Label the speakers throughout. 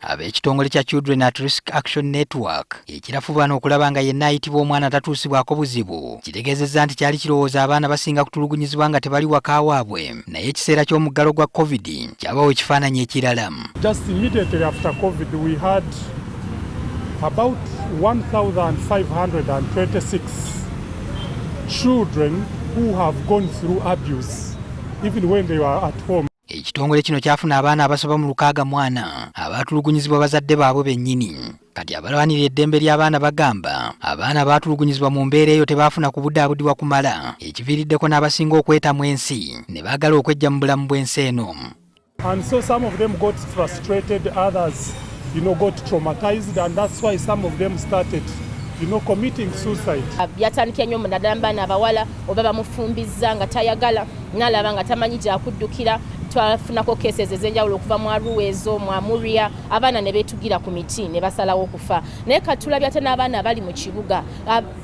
Speaker 1: Ab'ekitongole kya Children at Risk Action Network ekirafuubana okulaba nga yenna ayitibwa omwana atatuusibwako buzibu kitegeezezza nti kyali kirowooza abaana basinga kutulugunyizibwa nga tebali waka waabwe, naye ekiseera ky'omuggalo gwa COVID kyabawo ekifaananyi ekirala.
Speaker 2: Just immediately after COVID we had about 1,526 children who have gone through abuse even when they were at home.
Speaker 1: Ekitongole kino kyafuna abaana abasoba mu 640 abaatulugunyizibwa bazadde baabwe bennyini. Kati abalwanirira eddembe ly'abaana bagamba abaana abaatulugunyizibwa mu mbeera eyo tebaafuna kubuddaabudibwa kumala, ekiviiriddeko n'abasinga okwetamu ensi ne baagala okweggya mu bulamu bw'ensi eno.
Speaker 2: And so some of them got frustrated, others got traumatized, and that's why some of them started committing suicide.
Speaker 3: Byatandikira nnyo naddala baana abawala oba bamufumbiza nga tayagala n'alaba nga tamanyi gy'akuddukira. Twafunako cases ez'enjawulo okuva mu Arua, mu Amuria, abaana ne beetugira ku miti ne basalawo okufa. Naye kati tulabye ate n'abaana abali mu kibuga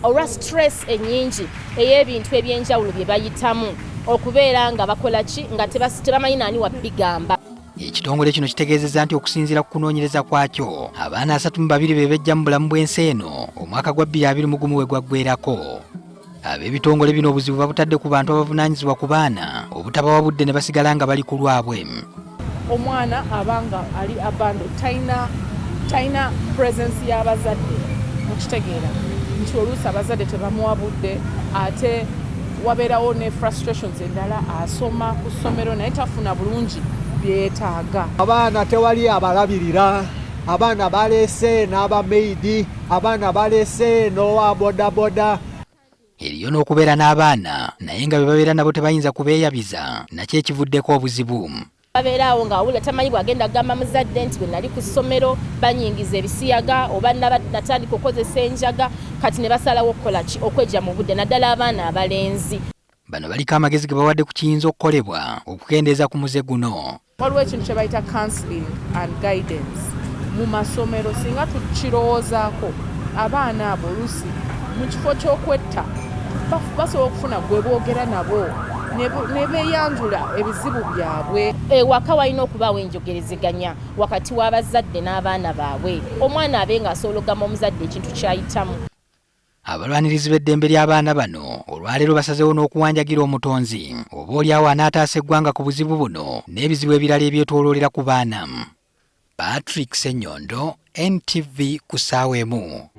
Speaker 3: olwa stress ennyingi ey'ebintu eby'enjawulo bye bayitamu okubeera nga bakola ki nga tebamanyi naani wabigamba.
Speaker 1: Ekitongole kino kitegeezezza nti okusinziira ku kunoonyereza kwakyo abaana 32 be bejja mu bulamu bw'ensi eno omwaka gwa 2021 we gwaggweerako. Ab'ebitongole bino obuzibu babutadde ku bantu abavunaanyizibwa ku baana obutabawa budde ne basigala nga bali ku lwabwe.
Speaker 4: Omwana abanga ali abando taina presence y'abazadde mukitegeera nti oluusi abazadde tebamuwa budde ate wabeerawo ne frustrations endala asoma ku ssomero naye tafuna bulungi byetaaga.
Speaker 5: Abaana tewali abalabirira, abaana baleese n'abameidi, abaana baleese n'owa bodaboda.
Speaker 1: Eriyo n'okubeera n'abaana naye nga be babeera nabo tebayinza kubeeyabiza, nakyo ekivuddeko obuzibu.
Speaker 3: Babeeraawo ng'awulira tamanyi bw'agenda agamba muzadde nti bwe nali ku ssomero banyingiza ebisiyaga oba natandika okukozesa enjaga, kati ne basalawo okukola ki okweggya mu budde naddala abaana abalenzi.
Speaker 1: Bano baliko amagezi ge bawadde ku kiyinza okukolebwa okukendeeza ku muze guno.
Speaker 4: Waliwo ekintu kye bayita counseling and guidance mu masomero singa tukirowoozaako abaana abo oluusi mu kifo ky'okwetta basobola okufuna gwe boogera nabo ne beeyanjula ebizibu byabwe.
Speaker 3: Ewaka walina okubaawo enjogerezeganya wakati w'abazadde n'abaana baabwe, omwana abe ng'asobola okugamba omuzadde ekintu ky'ayitamu.
Speaker 1: Abalwanirizi b'eddembe ly'abaana bano olwaleero basazeewo n'okuwanjagira omutonzi oboolyawo anaataasa eggwanga ku buzibu buno n'ebizibu ebirala ebyetooloolera ku baana. Patrick Ssenyondo, NTV ku ssaawa emu.